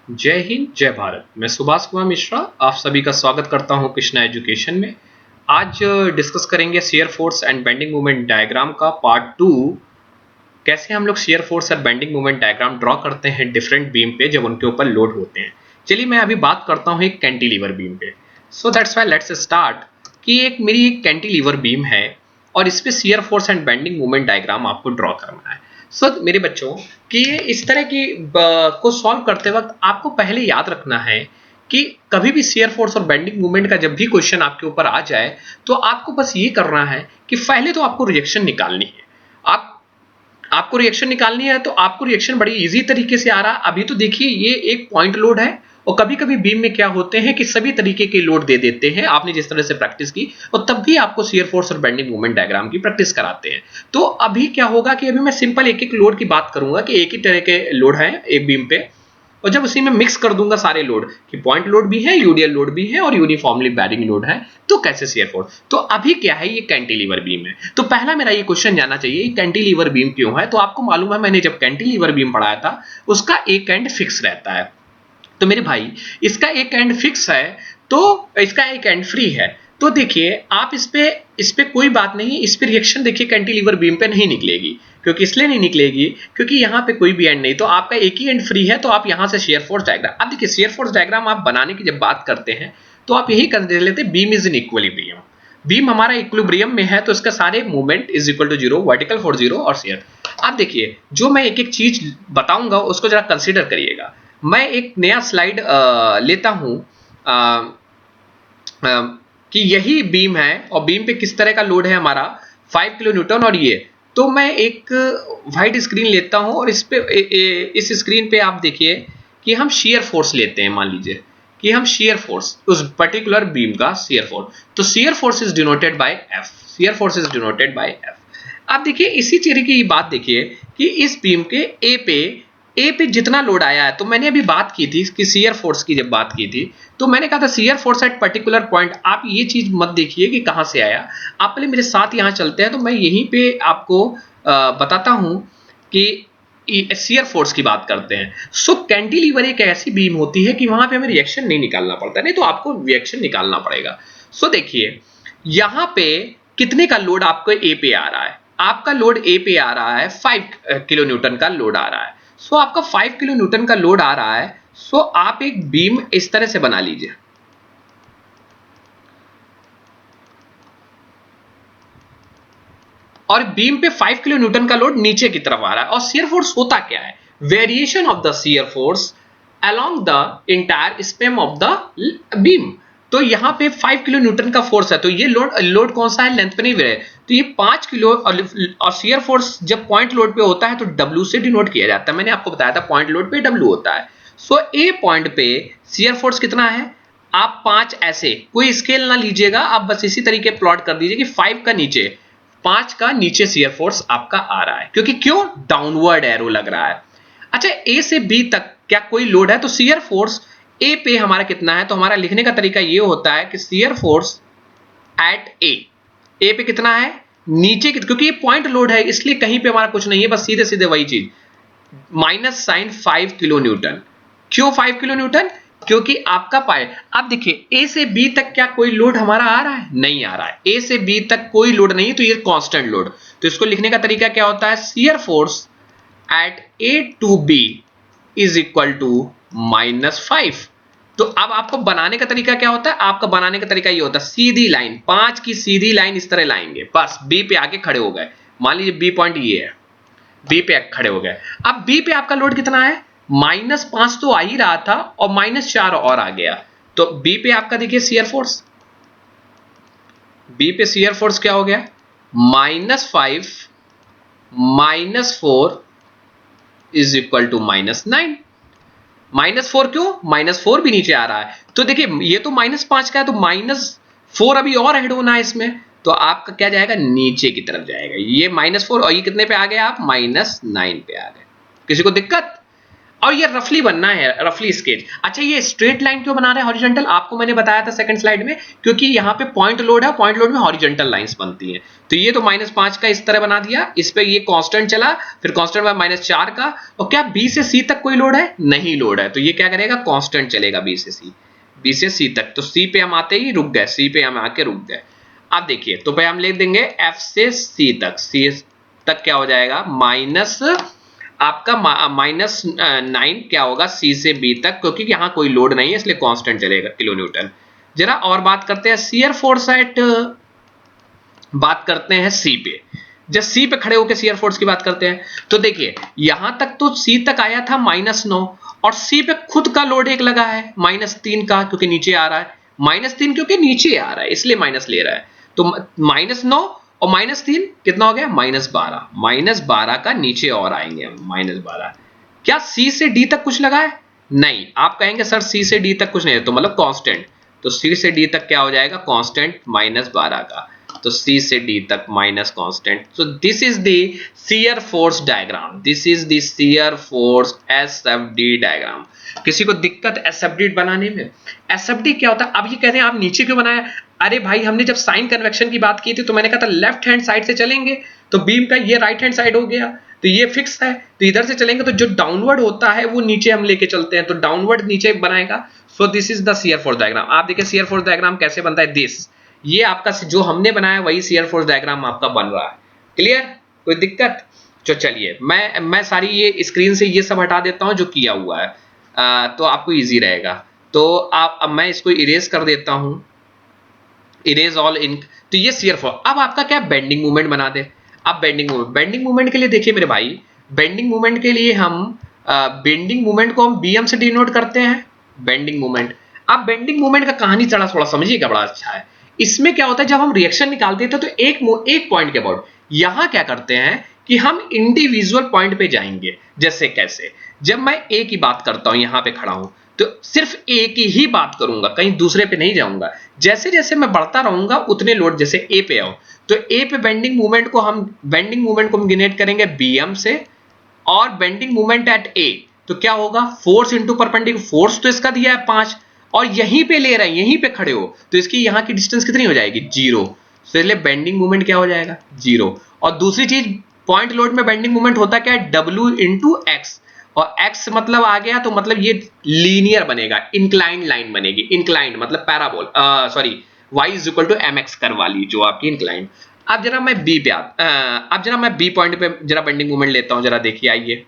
जय हिंद जय भारत। मैं सुभाष कुमार मिश्रा आप सभी का स्वागत करता हूं कृष्णा एजुकेशन में। आज डिस्कस करेंगे shear force and bending moment diagram का पार्ट 2। कैसे हम लोग शेयर फोर्स और बेंडिंग मोमेंट डायग्राम ड्रॉ करते हैं डिफरेंट बीम पे जब उनके ऊपर लोड होते हैं। चलिए मैं अभी बात करता हूं एक कैंटिलीवर बीम पे। So that's why let's start कि एक मेरी एक कैंटिलीवर बीम है और इस पे shear force and bending moment diagram आपको ड्रॉ करना है। मेरे बच्चों कि इस तरह की को सॉल्व करते वक्त आपको पहले याद रखना है कि कभी भी शेयर फोर्स और बेंडिंग मूवमेंट का जब भी क्वेश्चन आपके ऊपर आ जाए तो आपको बस ये करना है कि पहले तो आपको रिएक्शन निकालनी है। आपको रिएक्शन निकालनी है तो आपको रिएक्शन बड़ी इजी तरीके से आ रहा है। अभी तो देखिए ये एक पॉइंट लोड है और कभी कभी बीम में क्या होते हैं कि सभी तरीके के लोड दे देते हैं। आपने जिस तरह से प्रैक्टिस की और तब भी आपको शेयर फोर्स और बेंडिंग मोमेंट डायग्राम की प्रैक्टिस कराते हैं। तो अभी क्या होगा कि अभी मैं सिंपल एक एक लोड की बात करूंगा कि एक ही तरह के लोड है एक बीम पे, और जब उसी में मिक्स कर दूंगा सारे लोड कि पॉइंट लोड भी है, यूडियल लोड भी है और यूनिफॉर्मली बेयरिंग लोड है, तो कैसे शेयर फोर्स। तो अभी क्या है, ये कैंटिलीवर बीम है। तो पहला मेरा ये क्वेश्चन जानना चाहिए कैंटिलीवर बीम क्यों है। तो आपको मालूम है मैंने जब कैंटिलीवर बीम पढ़ाया था उसका एक एंड फिक्स रहता है। तो मेरे भाई इसका एक एंड फिक्स है तो इसका एक एंड फ्री है। तो देखिए आप इस पे कोई बात नहीं, इस पे रिएक्शन देखिए कैंटिलीवर बीम पे नहीं निकलेगी। क्योंकि इसलिए नहीं निकलेगी क्योंकि यहाँ पे कोई भी एंड नहीं, तो आपका एक ही एंड फ्री है। तो आप यहाँ से शेयर फोर्स डायग्राम, अब देखिए शेयर फोर्स डायग्राम आप बनाने की जब बात करते हैं तो आप यही कंसीडर लेते हैं beam is in equilibrium. Beam हमारा इक्विलिब्रियम में है तो इसका सारे movement is equal to zero, vertical force zero और शेयर। आप देखिए जो मैं एक एक चीज बताऊंगा उसको जरा कंसीडर करिएगा। मैं एक नया स्लाइड लेता हूं कि यही बीम है और बीम पे किस तरह का लोड है हमारा 5 किलो न्यूटन। और ये तो मैं एक वाइट स्क्रीन लेता हूं और इस पे इस स्क्रीन पे आप देखिए कि हम शेयर फोर्स लेते हैं। मान लीजिए कि हम शेयर फोर्स उस पर्टिकुलर बीम का शेयर फोर्स, तो shear force is denoted by F. Shear force is denoted by F. आप देखिए इसी तरह की बात देखिए कि इस बीम के ए पे जितना लोड आया है, तो मैंने अभी बात की थी कि शेयर फोर्स की जब बात की थी तो मैंने कहा था share force at particular point. आप ये चीज मत देखिए कि कहां से आया, आप पहले मेरे साथ यहां चलते हैं। तो मैं यहीं पे आपको बताता हूं कि शेयर फोर्स की बात करते हैं। सो कैंटिलीवर एक ऐसी बीम होती है कि वहां पे हमें रिएक्शन नहीं निकालना पड़ता, नहीं तो आपको रिएक्शन निकालना पड़ेगा। सो देखिए यहां पे कितने का लोड आपको ए पे आ रहा है, आपका लोड ए पे आ रहा है 5 किलो न्यूटन का लोड आ रहा है। सो आपका 5 किलो न्यूटन का लोड आ रहा है। सो आप एक बीम इस तरह से बना लीजिए और बीम पे 5 किलो न्यूटन का लोड नीचे की तरफ आ रहा है। और शेयर फोर्स होता क्या है, variation of the shear force along the entire spam of the beam. तो यहां पे 5 किलो न्यूटन का फोर्स है, तो ये लोड कौन सा है, लेंथ पे नहीं वेरी। तो ये 5 किलो और शेयर फोर्स जब पॉइंट लोड पे होता है तो W से डिनोट किया जाता है। मैंने आपको बताया था पॉइंट लोड पे W होता है। सो ए पॉइंट पे शेयर फोर्स कितना है, आप 5 ऐसे कोई स्केल ना लीजिएगा, आप बस इसी तरीके प्लॉट कर दीजिए कि 5 का नीचे 5 का नीचे शेयर फोर्स आपका आ रहा है। क्योंकि क्यों, डाउनवर्ड एरो लग रहा है। अच्छा ए से बी तक क्या कोई लोड है, तो शेयर फोर्स ए पे हमारा कितना है, तो हमारा लिखने का तरीका ये होता है कि शेयर फोर्स एट ए पे कितना है नीचे की, क्योंकि ये पॉइंट लोड है इसलिए कहीं पे हमारा कुछ नहीं है, बस सीधे सीधे वही चीज माइनस साइन 5 किलो न्यूटन। क्यों 5 किलो न्यूटन, क्योंकि आपका पाए। अब देखिए ए से बी तक क्या कोई लोड हमारा आ रहा है, नहीं आ रहा है। ए से बी तक कोई लोड नहीं, तो ये कांस्टेंट लोड। तो इसको लिखने का तरीका क्या होता है, shear force at A to B is equal to -5। तो अब आपको बनाने का तरीका क्या होता है, आपका बनाने का तरीका ये होता है सीधी लाइन, 5 की सीधी लाइन इस तरह लाएंगे, बस बी पे आके खड़े हो गए। मान लीजिए बी पॉइंट ये है, बी पे खड़े हो गए। अब बी पे आपका लोड कितना है, -5 तो आ ही रहा था और -4 और आ गया। तो बी पे आपका देखिए शेयर फोर्स, बी पे शेयर फोर्स क्या हो गया, -5 -4 इज इक्वल टू -9। -4 क्यों, -4 भी नीचे आ रहा है। तो देखिए ये तो -5 का है तो -4 अभी और ऐड होना है इसमें, तो आपका क्या जाएगा, नीचे की तरफ जाएगा। ये -4 और ये कितने पे आ गए आप, -9 पे आ गए। किसी को दिक्कत। और ये रफली बनना है, रफली स्केच। अच्छा ये स्ट्रेट लाइन क्यों बना रहे हैं हॉरिजॉन्टल, आपको मैंने बताया था सेकंड स्लाइड में, क्योंकि यहाँ पे पॉइंट लोड है, पॉइंट लोड में हॉरिजॉन्टल लाइंस बनती हैं। तो ये तो -5 का इस तरह बना दिया, इस पे ये कांस्टेंट चला, फिर कांस्टेंट बाय -4 का, और क्या बी से सी तक कोई लोड है, नहीं लोड है, तो ये क्या करेगा, कांस्टेंट चलेगा बी से सी, बी से सी तक। तो सी पे हम आते ही रुक गए, सी पे हम आके रुक गए। अब देखिए, तो भाई हम लिख देंगे एफ से सी तक, सी तक क्या हो जाएगा, माइनस आपका -9 क्या होगा सी से बी तक, क्योंकि यहाँ कोई लोड नहीं है इसलिए कांस्टेंट चलेगा, किलो न्यूटन। जरा और बात करते हैं शियर फोर्स एट, बात करते हैं सी पे। जब सी पे खड़े होकर शियर फोर्स की बात करते हैं, तो देखिए यहां तक तो सी तक आया था -9, और सी पे खुद का लोड एक लगा है -3 का, क्योंकि नीचे आ रहा है, -3 क्योंकि नीचे आ रहा है इसलिए माइनस ले रहा है। तो -9 और -3 कितना हो गया, -12, -12 का नीचे और आएंगे हम, -12। क्या सी से डी तक कुछ लगा है, नहीं। आप कहेंगे सर सी से डी तक कुछ नहीं है, तो मतलब कांस्टेंट, तो सी से डी तक क्या हो जाएगा, कांस्टेंट -12 का, तो C से D तक minus constant. So this is the shear force diagram, this is the shear force SFD diagram. किसी को दिक्कत SFD बनाने में, SFD क्या होता है, अब ये कहते हैं आप नीचे क्यों बनाया, अरे भाई हमने जब साइन कन्वेक्शन की बात की थी तो मैंने कहा था लेफ्ट हैंड साइड से चलेंगे, तो बीम का ये राइट हैंड साइड हो गया, तो ये फिक्स है, तो इधर से चलेंगे तो जो डाउनवर्ड होता है वो नीचे हम लेके चलते हैं, तो डाउनवर्ड नीचे बनाएगा। So this is the shear force diagram. आप देखिए शियर फोर्स डायग्राम कैसे बनता है, दिस, ये आपका जो हमने बनाया वही शियर फोर्स डायग्राम आपका बन रहा है। क्लियर, कोई दिक्कत, तो चलिए मैं सारी ये स्क्रीन से ये सब हटा देता हूं जो किया हुआ है, तो आपको इजी रहेगा। तो अब मैं इसको इरेज कर देता हूं, इरेज ऑल इंक। तो ये शियर फोर्स, अब आपका क्या बेंडिंग मूवमेंट बना दे। अब बेंडिंग मूवमेंट के लिए देखिए मेरे भाई, बेंडिंग मूवमेंट के लिए हम बेंडिंग मूवमेंट को हम BM से डिनोट करते हैं, बेंडिंग मूवमेंट। अब बेंडिंग मूवमेंट का कहानी थोड़ा समझिएगा, बड़ा अच्छा है। इसमें क्या होता है, जब हम रिएक्शन निकालते थे तो एक पॉइंट के अबाउट, यहां क्या करते हैं कि हम इंडिविजुअल पॉइंट पे जाएंगे। जैसे कैसे, जब मैं ए की बात करता हूं, यहां पे खड़ा हूं, तो सिर्फ ए की ही बात करूंगा, कहीं दूसरे पे नहीं जाऊंगा। जैसे जैसे मैं बढ़ता रहूंगा उतने लोड, जैसे ए पे आओ तो ए पे बेंडिंग मूवमेंट को हम गिनेट करेंगे BM से, और बेंडिंग मूवमेंट एट ए, तो क्या होगा, फोर्स इंटू परपेंडिकुलर, फोर्स तो इसका दिया है 5, और यहीं पे ले रहे हैं, यहीं पे खड़े हो, तो इसकी यहां की डिस्टेंस कितनी हो जाएगी, 0। तो इसलिए बेंडिंग मूवमेंट क्या हो जाएगा, 0। और दूसरी चीज, पॉइंट लोड में बेंडिंग मूवमेंट होता क्या है, W इंटू एक्स, और x मतलब आ गया तो मतलब ये लीनियर बनेगा, इंक्लाइंड लाइन बनेगी, इंक्लाइंड मतलब parabola, sorry y is equal to mx curve वाली जो आपकी इंक्लाइंड। अब जरा मैं B पॉइंट पे जरा बेंडिंग मूवमेंट लेता हूं, जरा देखिए, आइए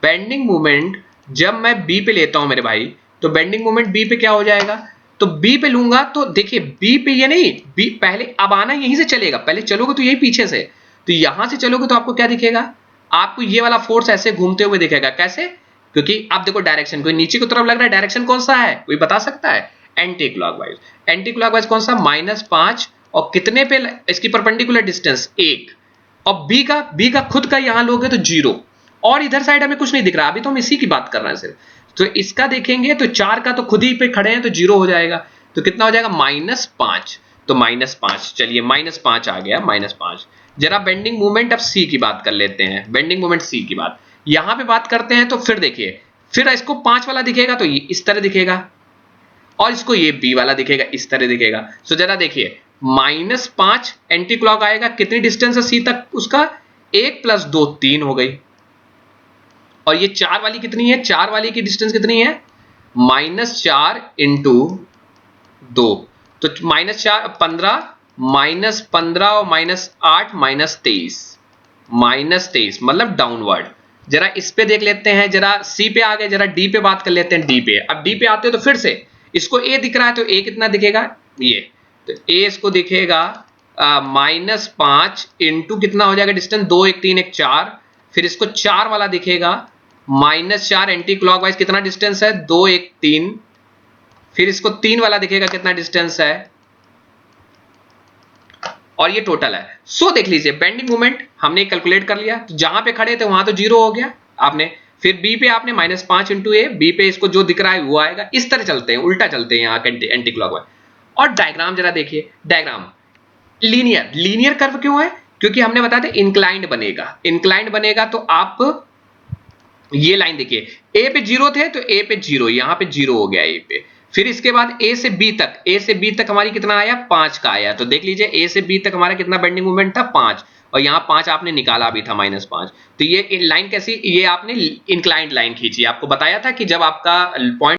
बेंडिंग मूवमेंट जब मैं B पे लेता हूं मेरे भाई, तो बेंडिंग मोमेंट बी पे क्या हो जाएगा, तो बी पे लूंगा तो देखिए बी पे, ये नहीं बी पहले, अब आना यहीं से चलेगा, पहले चलोगे तो यही पीछे से, तो यहां से चलोगे तो आपको क्या दिखेगा, आपको ये वाला फोर्स ऐसे घूमते हुए दिखेगा। कैसे, क्योंकि आप देखो डायरेक्शन कोई नीचे की तरफ लग रहा है, डायरेक्शन कौन सा है कोई बता सकता है, एंटी क्लॉकवाइज। एंटी क्लॉकवाइज कौन सा, -5, और कितने पे इसकी परपेंडिकुलर डिस्टेंस 1, और बी का खुद का यहां लोगे तो 0, और इधर साइड हमें कुछ नहीं दिख रहा, अभी तो हम इसी की बात कर रहे हैं सिर्फ। तो इसका देखेंगे तो 4 का तो खुद ही पे खड़े हैं तो 0 हो जाएगा, तो कितना हो जाएगा, -5, तो -5, चलिए -5 आ गया, -5। जरा बेंडिंग मूवमेंट अब सी की बात कर लेते हैं, बेंडिंग मूवमेंट सी की बात यहां पे बात करते हैं, तो फिर देखिए, फिर इसको 5 वाला दिखेगा तो ये इस तरह दिखेगा, और इसको ये बी वाला दिखेगा, इस तरह दिखेगा। तो जरा देखिए, -5 एंटी क्लॉक आएगा, कितनी डिस्टेंस है सी तक उसका, 1 + 2 3 हो गई, और ये 4 वाली कितनी है, 4 वाली की डिस्टेंस कितनी है, -4 इंटू 2, तो -4 15, -15 और -8 -23 मतलब डाउनवर्ड। जरा इस पे देख लेते हैं, जरा सी पे आ गए, जरा डी पे बात कर लेते हैं, डी पे। अब डी पे आते हो तो फिर से इसको ए दिख रहा है, तो ए कितना दिखेगा, ये, तो ए इसको दिखेगा -5 इंटू कितना हो जाएगा डिस्टेंस, 2 1 3 1 4, फिर इसको 4 वाला दिखेगा -4 एंटी क्लॉकवाइज, कितना डिस्टेंस है, 2 1 3, फिर इसको 3 वाला दिखेगा, कितना डिस्टेंस है, और ये टोटल है। सो देख लीजिए बेंडिंग मोमेंट हमने कैलकुलेट कर लिया, तो जहां पे खड़े थे वहां तो 0 हो गया आपने, फिर बी पे आपने -5 इंटू ए, बी पे इसको जो दिख रहा है वो आएगा। इस तरह चलते हैं, उल्टा चलते हैं यहाँ एंटी क्लॉकवाइज। और डायग्राम जरा देखिए, डायग्राम लीनियर कर्व क्यों है, क्योंकि हमने बताया था इंक्लाइंड बनेगा, इंक्लाइंड बनेगा तो आप ये लाइन देखिए, ए पे 0 थे तो ए पे 0, यहां पे 0 हो गया ए पे। फिर इसके बाद ए से बी तक, ए से बी तक हमारी कितना आया, 5 का आया। तो देख लीजिए ए से बी तक हमारा कितना बेंडिंग मोमेंट था, 5, और यहाँ 5 आपने निकाला भी था, -5। तो ये लाइन कैसी, ये आपने इंक्लाइंड लाइन खींची। आपको बताया था कि जब आपका पॉइंट